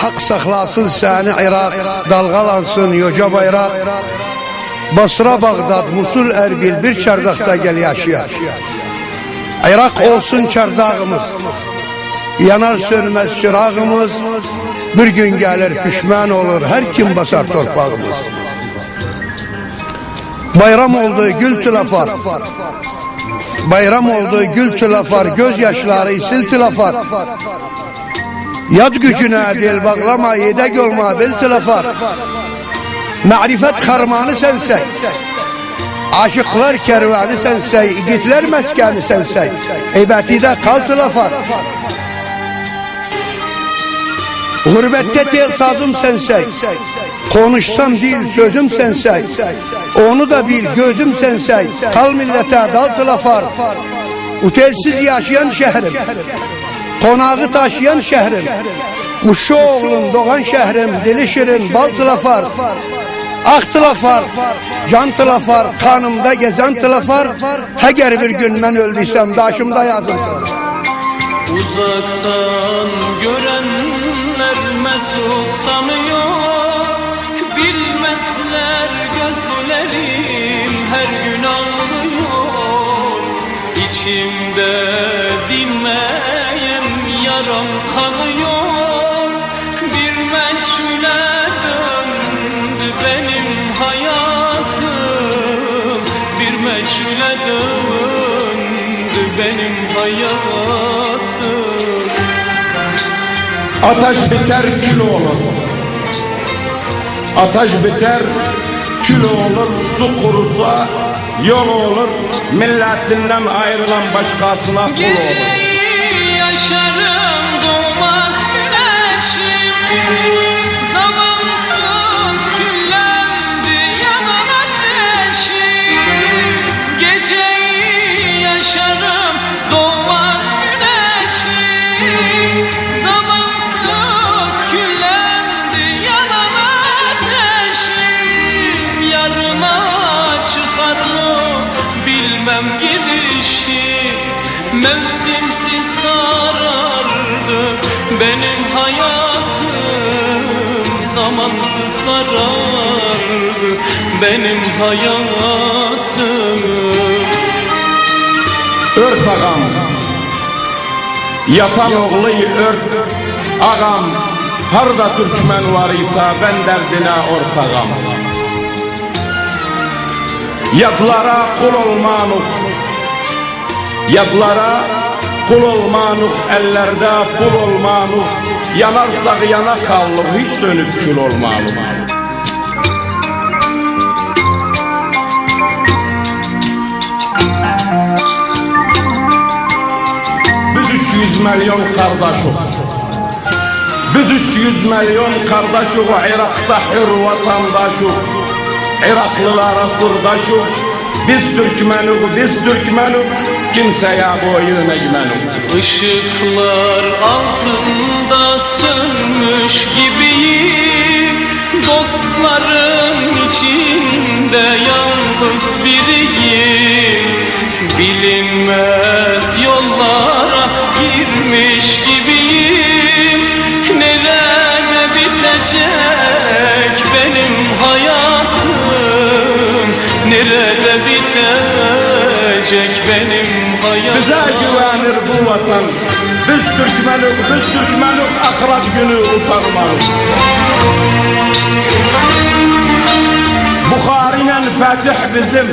Hak saklasın seni Irak, dalgalansın yoca bayrak. Basra, Bağdad, Musul, Erbil bir çardakta gel yaşayar. Irak olsun çardağımız, yanar sönmez çırağımız. Bir gün gelir pişman olur her kim basar torpağımız. Bayram oldu gül tülafar, bayram oldu gül tülafar, gözyaşları sil tülafar. Yad gücüne dil bağlama, yedek olma bil tülafar. Ma'rifet harmanı sensey, aşıklar kervanı sensey, yiğitler meskeni sensey. Eybetide kal tülafar. Gurbette tel sazım sensey, konuşsam dil sözüm sensey. Onu da bil gözüm sensey, kal millete dal tılafar. Utelsiz yaşayan şehrim, konağı taşıyan şehrim. Muşu oğlun doğan şehrim, dili şirin bal tılafar. Ak tılafar, can tılafar, kanımda gezen tılafar. Eğer bir gün ben öldüysem daşımda yazın tılafar. Uzaktan görenler mesut sanıyor, bilmezler gözlerim her gün ağlıyor. İçimde dinmeyen yaram kanıyor, bir meçhule döndü benim hayatım, bir meçhule döndü benim hayatım. Ateş biter kül olur, ateş biter kül olur, su kurusa yol olur, milletinden ayrılan başkasına kul olur. Geceyi yaşarım doğmaz güneşim, zamansız küllendi yanan ateşim. Geceyi yaşarım doğmaz güneşim, zamansız küllendi yanan ateşim. Yarına çıkar mı bilmem gidişim, mevsimsiz sarardı benim hayatım, zamansız sarardı benim hayatım. Ört ağam, yatan oğlu ört ağam. Harda Türkmen var ise ben derdine ortağım. Yadlara kul olmanuk, yadlara kul olmanuk, ellerde pul olmanuk. Yanarsak yana kalır, hiç sönüp kül olmanuk. Biz 300 milyon kardeşik, biz 300 milyon kardeşik, Irak'ta hür vatandaşik. Iraklılara sırdaşık, biz Türkmenuk, biz Türkmenuk, kimseye boyun eğmenuk. Işıklar altında sönmüş gibiyim, dostların içinde yalnız biriyim. Bilinmez yollara girmiş gibiyim, nerede bitecek benim hayatım, nerede bitecek benim hayatım. Bize güvenir bu vatan, biz Türkmenuk, biz Türkmenuk, ahiret günü utanmalıyız. Bukhari'yle Fatih bizim,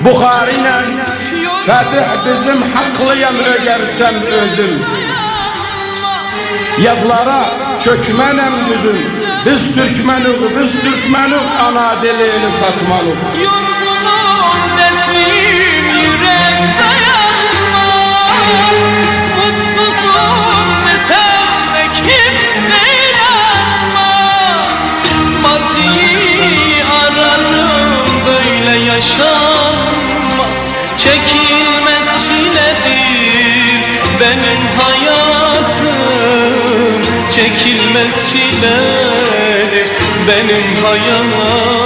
Bukhari'yle Fatih bizim, haklıyam ögersem özüm. Yadlara çökmenem düzüm, biz Türkmenuk, biz Türkmenuk, ana dilini satmalıyız. Yorgunum, dertliyim, yürek dayanmaz. Mutsuzum desem de kimse inanmaz. Maziyi ararım, böyle yaşanmaz. Çekilmez çiledir benim hayatım, çekilmez çiledir benim hayatım.